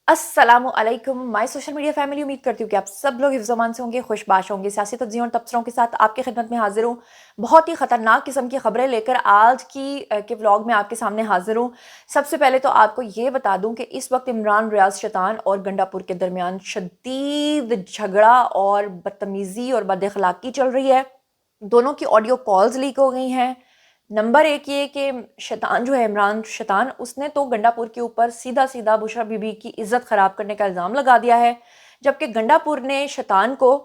अस्सलामु अलैकुम my social media family. उम्मीद करती हूँ कि आप सब लोग हिफ्ज़-ओ-अमान से होंगे, खुशबाश होंगे। सियासी तज्ज़ियों और तबसरों के साथ आपकी खिदमत में हाजिर हूँ। बहुत ही ख़तरनाक किस्म की खबरें लेकर आज के व्लॉग में आपके सामने हाजिर हूँ। सबसे पहले तो आपको ये बता दूँ कि इस वक्त इमरान रियाज शैतान और गंडापुर के दरमियान शदीद झगड़ा और बदतमीज़ी और बद-ए-अख़लाक़ी चल रही है। दोनों की ऑडियो कॉल्स लीक हो गई हैं। नंबर एक ये कि शैतान जो है, इमरान शैतान, उसने तो गंडापुर के ऊपर सीधा सीधा बुशरा बीबी की इज्जत ख़राब करने का इल्ज़ाम लगा दिया है, जबकि गंडापुर ने शैतान को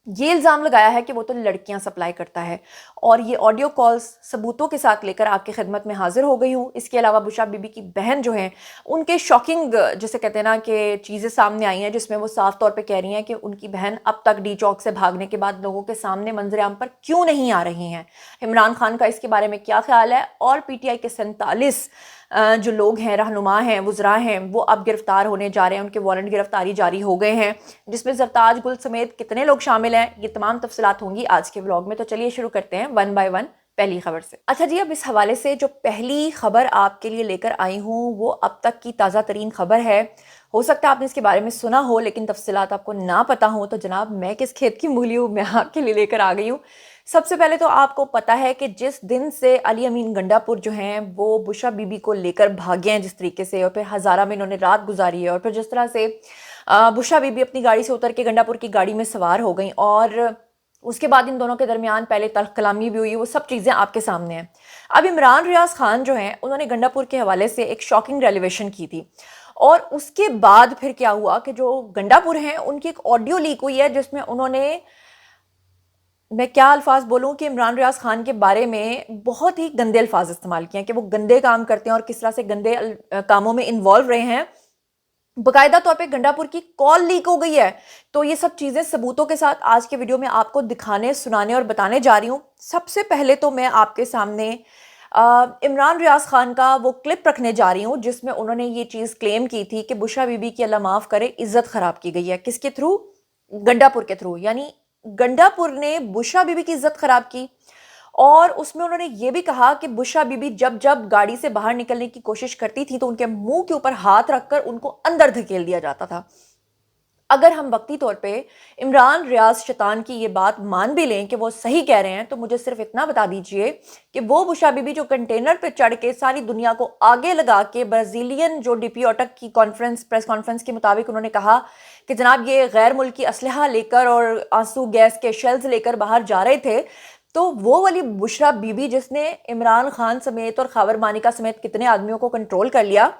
ये इल्ज़ाम लगाया है कि वो तो लड़कियां सप्लाई करता है। और ये ऑडियो कॉल्स सबूतों के साथ लेकर आपकी खिदमत में हाजिर हो गई हूँ। इसके अलावा बुशरा बीबी की बहन जो है, उनके शॉकिंग जिसे कहते हैं ना कि चीज़ें सामने आई हैं, जिसमें वो साफ तौर पे कह रही हैं कि उनकी बहन अब तक डी चौक से भागने के बाद लोगों के सामने मंजर-ए-आम पर क्यों नहीं आ रही हैं। इमरान खान का इसके बारे में क्या ख्याल है, और पीटीआई के 47 जो लोग हैं, रहनुमा हैं, वुज़रा हैं, वो अब गिरफ्तार होने जा रहे हैं। उनके वारंट गिरफ्तारी जारी हो गए हैं, जिसमें ज़रताज गुल समेत कितने लोग शामिल हैं, ये तमाम तफसीलात होंगी आज के व्लॉग में। तो चलिए शुरू करते हैं वन बाय वन पहली खबर से। अच्छा जी, अब इस हवाले से जो पहली खबर आपके लिए लेकर आई हूँ वो अब तक की ताज़ा तरीन खबर है। हो सकता है आपने इसके बारे में सुना हो लेकिन तफसीलात आपको ना पता हो, तो जनाब मैं किस खेत की मूली हूँ, मैं आपके लिए लेकर आ गई हूँ। सबसे पहले तो आपको पता है कि जिस दिन से अली अमीन गंडापुर जो हैं वो बुशरा बीबी को लेकर भागे हैं जिस तरीके से, और फिर हज़ारा में इन्होंने रात गुजारी है, और फिर जिस तरह से बुशरा बीबी अपनी गाड़ी से उतर के गंडापुर की गाड़ी में सवार हो गई, और उसके बाद इन दोनों के दरमियान पहले तल्ख कलामी भी हुई, वो सब चीज़ें आपके सामने हैं। अब इमरान रियाज खान जो हैं, उन्होंने गंडापुर के हवाले से एक शॉकिंग रेलिवेशन की थी, और उसके बाद फिर क्या हुआ कि जो गंडापुर हैं उनकी एक ऑडियो लीक हुई है, जिसमें उन्होंने, मैं क्या अल्फाज बोलूं, कि इमरान रियाज खान के बारे में बहुत ही गंदे अल्फाज इस्तेमाल किए हैं कि वो गंदे काम करते हैं और किस तरह से गंदे कामों में इन्वॉल्व रहे हैं। बाकायदा तौर पे गंडापुर की कॉल लीक हो गई है। तो ये सब चीज़ें सबूतों के साथ आज के वीडियो में आपको दिखाने, सुनाने और बताने जा रही हूँ। सबसे पहले तो मैं आपके सामने इमरान रियाज खान का वो क्लिप रखने जा रही हूँ जिसमें उन्होंने ये चीज़ क्लेम की थी कि बुशरा बीबी की अल्लाह माफ़ करे इज्जत ख़राब की गई है। किसके थ्रू? गंडापुर के थ्रू। यानी गंडापुर ने बुशरा बीबी की इज्जत ख़राब की, और उसमें उन्होंने ये भी कहा कि बुशरा बीबी जब जब गाड़ी से बाहर निकलने की कोशिश करती थी तो उनके मुंह के ऊपर हाथ रखकर उनको अंदर धकेल दिया जाता था। अगर हम वक्ती तौर पे इमरान रियाज शैतान की ये बात मान भी लें कि वो सही कह रहे हैं, तो मुझे सिर्फ इतना बता दीजिए कि वो बुशरा बीबी जो कंटेनर पे चढ़ के सारी दुनिया को आगे लगा के ब्राज़ीलियन जो डीपी ओटक की प्रेस कॉन्फ्रेंस के मुताबिक उन्होंने कहा कि जनाब ये गैर मुल्की असलहा लेकर और आंसू गैस के शेल्स लेकर बाहर जा रहे थे, तो वो वाली बुशरा बीबी जिसने इमरान खान समेत और खावर मानिका समेत कितने आदमियों को कंट्रोल कर लिया,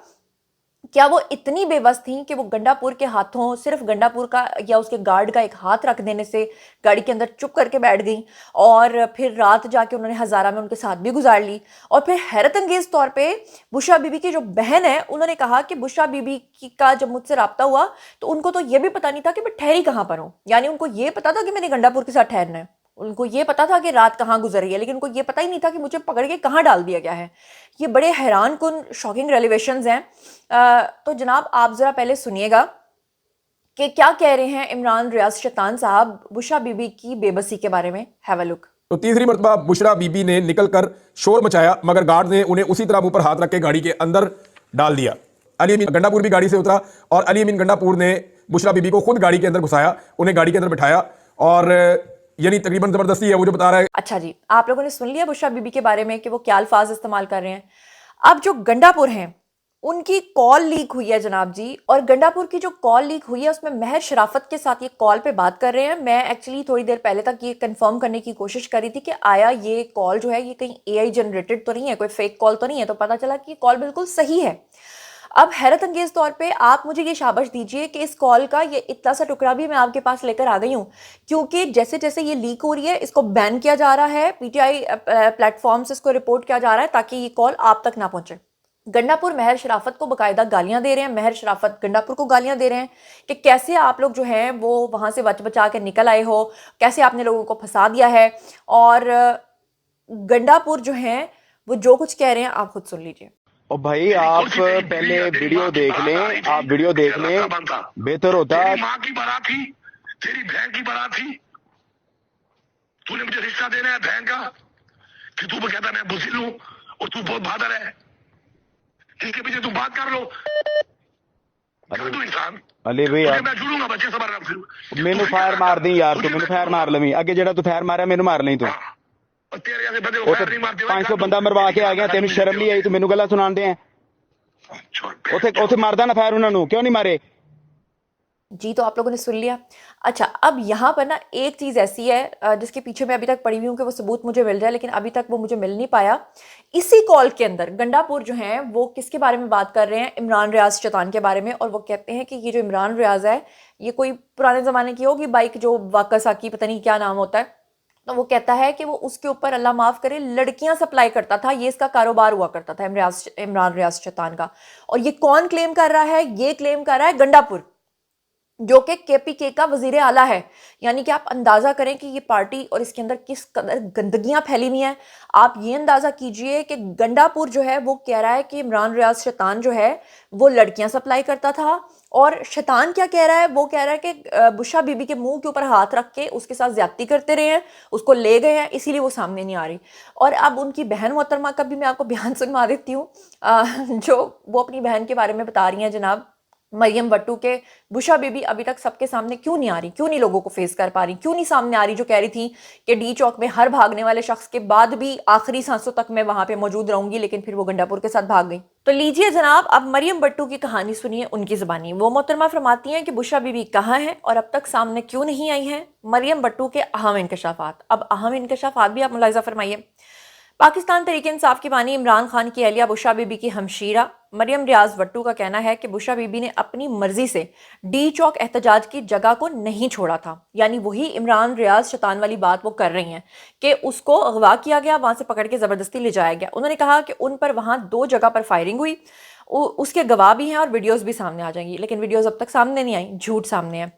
क्या वो इतनी बेबस थी कि वो गंडापुर के हाथों, सिर्फ गंडापुर का या उसके गार्ड का एक हाथ रख देने से गाड़ी के अंदर चुप करके बैठ गई, और फिर रात जाके उन्होंने हज़ारा में उनके साथ भी गुजार ली। और फिर हैरत अंगेज तौर पे बुशरा बीबी की जो बहन है, उन्होंने कहा कि बुशरा बीबी का जब मुझसे रब्ता हुआ तो उनको तो ये भी पता नहीं था कि मैं ठहरी कहाँ पर हूँ। यानी उनको ये पता था कि मैंने गंडापुर के साथ ठहरना है, उनको ये पता था कि रात कहाँ गुजर रही है, लेकिन उनको ये पता ही नहीं था कि मुझे पकड़ के कहाँ डाल दिया गया है। ये बड़े हैरान कुन शॉकिंग रेलिवेशंस हैं। तो जनाब आप ज़रा पहले सुनिएगा कि क्या कह रहे हैं इमरान रियाज शैतान साहब बुशरा बीबी की बेबसी के बारे में। Have a look. तो तीसरी मरतबा बुशरा बीबी ने निकलकर शोर मचाया, मगर गार्ड ने उन्हें उसी तरह मुंह पर हाथ रख के गाड़ी के अंदर डाल दिया। अली अमीन गंडापुर भी गाड़ी से उतरा और अली अमीन गंडापुर ने बुशरा बीबी को खुद गाड़ी के अंदर घुसाया, उन्हें गाड़ी के अंदर बिठाया, और यानी तकरीबन जबरदस्ती है वो जो बता रहा है। अच्छा जी, आप लोगों ने सुन लिया बुशरा बीबी के बारे में कि वो क्या अल्फाज इस्तेमाल कर रहे हैं। अब जो गंडापुर हैं उनकी कॉल लीक हुई है जनाब जी, और गंडापुर की जो कॉल लीक हुई है उसमें महर शराफत के साथ ये कॉल पे बात कर रहे हैं। मैं एक्चुअली थोड़ी देर पहले तक ये कंफर्म करने की कोशिश करी थी कि आया ये कॉल जो है ये कहीं एआई जनरेटेड तो नहीं है, कोई फेक कॉल तो नहीं है, तो पता चला कि ये कॉल बिल्कुल सही है। अब हैरत अंगेज तौर पे आप मुझे ये शाबाश दीजिए कि इस कॉल का ये इतना सा टुकड़ा भी मैं आपके पास लेकर आ गई हूँ, क्योंकि जैसे जैसे ये लीक हो रही है इसको बैन किया जा रहा है, पीटीआई प्लेटफॉर्म से इसको रिपोर्ट किया जा रहा है ताकि ये कॉल आप तक ना पहुंचे। गंडापुर महर शराफत को बाकायदा गालियां दे रहे हैं, महर शराफत गंडापुर को गालियां दे रहे हैं कि कैसे आप लोग जो हैं वो वहां से बच बचा के निकल आए हो, कैसे आपने लोगों को फंसा दिया है। और गंडापुर जो हैं वो जो कुछ कह रहे हैं आप खुद सुन लीजिए। और भाई आप पहले वीडियो देख लें, आप वीडियो देख लें, बेहतर होता। तेरी माँ की बारात थी, तेरी बहन की बारात थी, तूने मुझे रिश्ता देना है बहन का, कि तू कहता मैं बुजिल हूं और तू बहुत बहादुर है, इसके पीछे तू बात कर लो। क्या तू इंसान अली भाई तुझे यार मैं जुड़ूंगा बच्चे सबर रख फिर मैनू फायर मार दी यार तू मैनू फायर मार लवी अगे जेड़ा तू फायर मारा मैनू मार ली तू और तेरे जैसे बंदे को ਉਹ फायर ਤੇ नहीं मारते 500 ਬੰਦਾ ਮਰਵਾ ਕੇ ਆ ਗਿਆ ਤੈਨੂੰ ਸ਼ਰਮ ਨਹੀਂ ਆਈ ਤੂੰ ਮੈਨੂੰ ਗੱਲਾਂ ਸੁਣਾਉਂਦੇ ਆ ਉੱਥੇ ਮਾਰਦਾ ਨਾ ਫਾਇਰ ਉਹਨਾਂ ਨੂੰ ਕਿਉਂ ਨਹੀਂ ਮਾਰੇ जी, तो आप लोगों ने सुन लिया। अच्छा, अब यहाँ पर ना एक चीज़ ऐसी है जिसके पीछे मैं अभी तक पड़ी हुई हूँ कि वो सबूत मुझे मिल जाए, लेकिन अभी तक वो मुझे मिल नहीं पाया। इसी कॉल के अंदर गंडापुर जो हैं वो किसके बारे में बात कर रहे हैं? इमरान रियाज शैतान के बारे में। और वो कहते हैं कि ये जो इमरान रियाज है ये कोई पुराने ज़माने की होगी बाइक, जो वाकासाकी पता नहीं क्या नाम होता है। तो वो कहता है कि वो उसके ऊपर अल्लाह माफ़ करे लड़कियां सप्लाई करता था, ये इसका कारोबार हुआ करता था इमरान रियाज शैतान का। और ये कौन क्लेम कर रहा है? ये क्लेम कर रहा है गंडापुर, जो कि केपीके का वजीर आला है। यानी कि आप अंदाज़ा करें कि ये पार्टी और इसके अंदर किस कदर गंदगियां फैली हुई हैं। आप ये अंदाज़ा कीजिए कि गंडापुर जो है वो कह रहा है कि इमरान रियाज शैतान जो है वो लड़कियां सप्लाई करता था। और शैतान क्या कह रहा है? वो कह रहा है कि बुशा बीबी के मुंह के ऊपर हाथ रख के उसके साथ ज्यादती करते रहे हैं, उसको ले गए हैं, इसीलिए वो सामने नहीं आ रही। और अब उनकी बहन मोहतरमा का भी मैं आपको बयान सुनवा देती हूँ, जो वो अपनी बहन के बारे में बता रही हैं जनाब मरियम बट्टू के बुशा बीबी अभी तक सबके सामने क्यों नहीं आ रही, क्यों नहीं लोगों को फेस कर पा रही, क्यों नहीं सामने आ रही, जो कह रही थी कि डी चौक में हर भागने वाले शख्स के बाद भी आखिरी सांसों तक मैं वहां पे मौजूद रहूंगी, लेकिन फिर वो गंडापुर के साथ भाग गई। तो लीजिए जनाब, अब मरियम बट्टू की कहानी सुनिए उनकी ज़बानी। वो मोहतरमा फरमाती हैं कि बुशा बीबी कहाँ है और अब तक सामने क्यों नहीं आई हैं। मरियम बट्टू के अहम इंकशाफात। अब अहम इंकशाफात भी आप मुलाहिजा फरमाइए। पाकिस्तान तहरीक इंसाफ की बानी इमरान खान की अहलिया बुशा बीबी की हमशीरा मरियम रियाज भट्टू का कहना है कि बुशा बीबी ने अपनी मर्जी से डी चौक एहतजाज की जगह को नहीं छोड़ा था। यानी वही इमरान रियाज शैतान वाली बात वो कर रही हैं कि उसको अगवा किया गया, वहां से पकड़ के ज़बरदस्ती ले जाया गया। उन्होंने कहा कि उन पर वहां 2 जगह पर फायरिंग हुई, उसके गवाह भी हैं और वीडियोज़ भी सामने आ जाएंगी, लेकिन वीडियोज़ अब तक सामने नहीं आई, झूठ सामने है।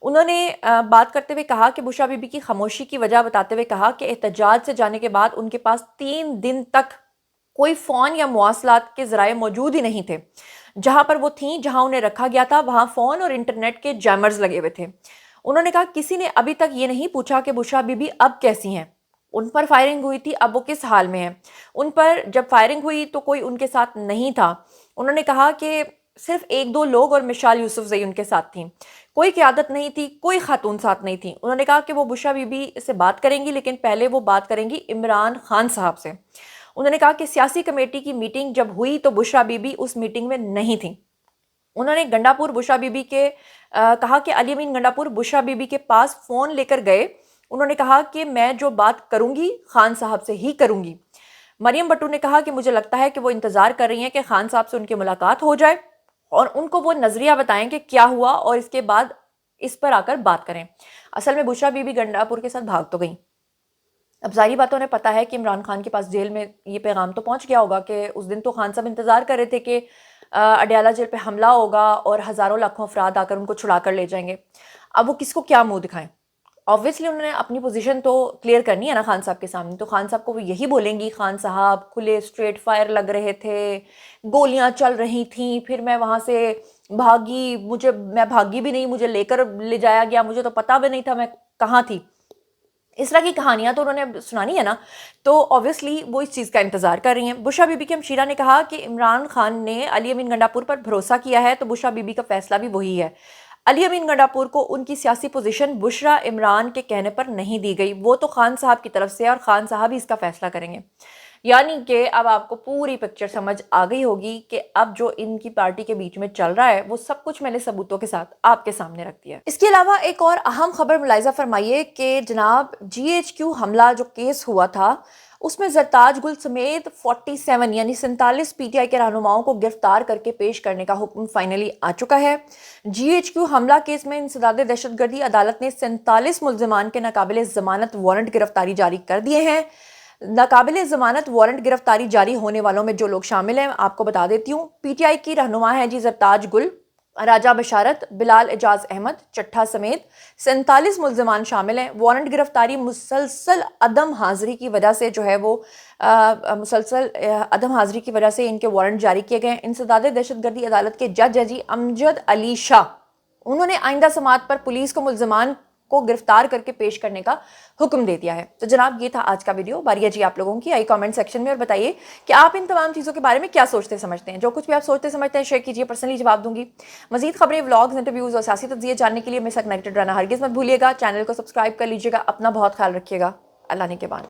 उन्होंने बात करते हुए कहा कि बुशा बीबी की खामोशी की वजह बताते हुए कहा कि एहतजाज से जाने के बाद उनके पास 3 दिन तक कोई फ़ोन या मवासलात के ज़राए मौजूद ही नहीं थे। जहाँ पर वो थीं, जहाँ उन्हें रखा गया था, वहाँ फ़ोन और इंटरनेट के जैमर्स लगे हुए थे। उन्होंने कहा किसी ने अभी तक ये नहीं पूछा कि बुशा बीबी अब कैसी हैं। उन पर फायरिंग हुई थी, अब वो किस हाल में हैं। उन पर जब फायरिंग हुई तो कोई उनके साथ नहीं था। उन्होंने कहा कि सिर्फ 1-2 लोग और मिशाल यूसुफजई उनके साथ थी, कोई क़यादत नहीं थी, कोई खातून साथ नहीं थी। उन्होंने कहा कि वो बुशा बीबी से बात करेंगी, लेकिन पहले वो बात करेंगी इमरान खान साहब से। उन्होंने कहा कि सियासी कमेटी की मीटिंग जब हुई तो बुशरा बीबी उस मीटिंग में नहीं थी। उन्होंने गंडापुर बुशरा बीबी के कहा कि अली अमीन गंडापुर बुशरा बीबी के पास फ़ोन लेकर गए। उन्होंने कहा कि मैं जो बात करूंगी खान साहब से ही करूंगी। मरियम बट्टू ने कहा कि मुझे लगता है कि वो इंतज़ार कर रही हैं कि खान साहब से उनकी मुलाकात हो जाए और उनको वो नज़रिया बताएं कि क्या हुआ और इसके बाद इस पर आकर बात करें। असल में बुशरा बीबी गंडापुर के साथ भाग तो गई। अब सारी बातों ने पता है कि इमरान खान के पास जेल में ये पैगाम तो पहुंच गया होगा कि उस दिन तो खान साहब इंतज़ार कर रहे थे कि अडयाला जेल पे हमला होगा और हज़ारों लाखों अफराद आकर उनको छुड़ा कर ले जाएंगे। अब वो किसको क्या मुंह दिखाएं? ऑब्वियसली उन्होंने अपनी पोजीशन तो क्लियर करनी है ना खान साहब के सामने। तो खान साहब को वो यही बोलेंगी, खान साहब खुले स्ट्रेट फायर लग रहे थे, गोलियां चल रही थी, फिर मैं वहाँ से भागी, मैं भागी भी नहीं, मुझे लेकर ले जाया गया, मुझे तो पता भी नहीं था मैं कहाँ थी। इस तरह की कहानियां तो उन्होंने सुनानी है ना। तो ऑब्वियसली वो इस चीज़ का इंतज़ार कर रही हैं। बुशरा बीबी की हमशीरा ने कहा कि इमरान खान ने अली अमीन गंडापुर पर भरोसा किया है, तो बुशरा बीबी का फैसला भी वही है। अली अमीन गंडापुर को उनकी सियासी पोजीशन बुशरा इमरान के कहने पर नहीं दी गई, वो तो खान साहब की तरफ से है और खान साहब ही इसका फैसला करेंगे। यानी कि अब आपको पूरी पिक्चर समझ आ गई होगी कि अब जो इनकी पार्टी के बीच में चल रहा है वो सब कुछ मैंने सबूतों के साथ आपके सामने रख दिया। इसके अलावा एक और अहम खबर मुलाहिजा फरमाइए कि जनाब GHQ हमला जो केस हुआ था उसमें ज़रताज गुल समेत 47 यानी 47 PTI के रहनुमाओं को गिरफ्तार करके पेश करने का हुक्म फाइनली आ चुका है। GHQ हमला केस में इंसदाद दहशतगर्दी अदालत ने 47 मुल्ज़िमान के नाकाबिले ज़मानत वारंट गिरफ्तारी जारी कर दिए हैं। नाकाबिले ज़मानत वारंट गिरफ्तारी जारी होने वालों में जो लोग शामिल हैं आपको बता देती हूँ। PTI की रहनुमा है जी ज़रताज गुल, राजा बशारत, बिलाल एजाज अहमद, चट्ठा समेत 47 मुल्ज़िमान शामिल हैं। वारंट गिरफ्तारी मुसलसल अदम हाज़िरी की वजह से जो है वो मुसलसल अदम हाज़िरी की वजह से इनके वारंट जारी किए गए। इंसदाद दहशतगर्दी अदालत के जज है जी अमजद अली शाह। उन्होंने आइंदा समात पर पुलिस को मुल्ज़िमान کو گرفتار کر کے پیش کرنے کا حکم دے دیا ہے. تو جناب یہ تھا آج کا ویڈیو. باری ہے جی آپ لوگوں کی. آئی کامنٹ سیکشن میں اور بتائیے کہ آپ ان تمام چیزوں کے بارے میں کیا سوچتے سمجھتے ہیں. جو کچھ بھی آپ سوچتے سمجھتے ہیں شیئر کیجیے, پرسنلی جواب دوں گی. مزید خبریں, ولاگز, انٹرویوز اور سیاسی تجزیے جاننے کے لیے میرے ساتھ کنیکٹڈ رہنا ہرگز مت بھولیے گا. چینل کو سبسکرائب کر لیجیے گا. اپنا بہت خیال رکھیے گا. اللہ نے کے بعد.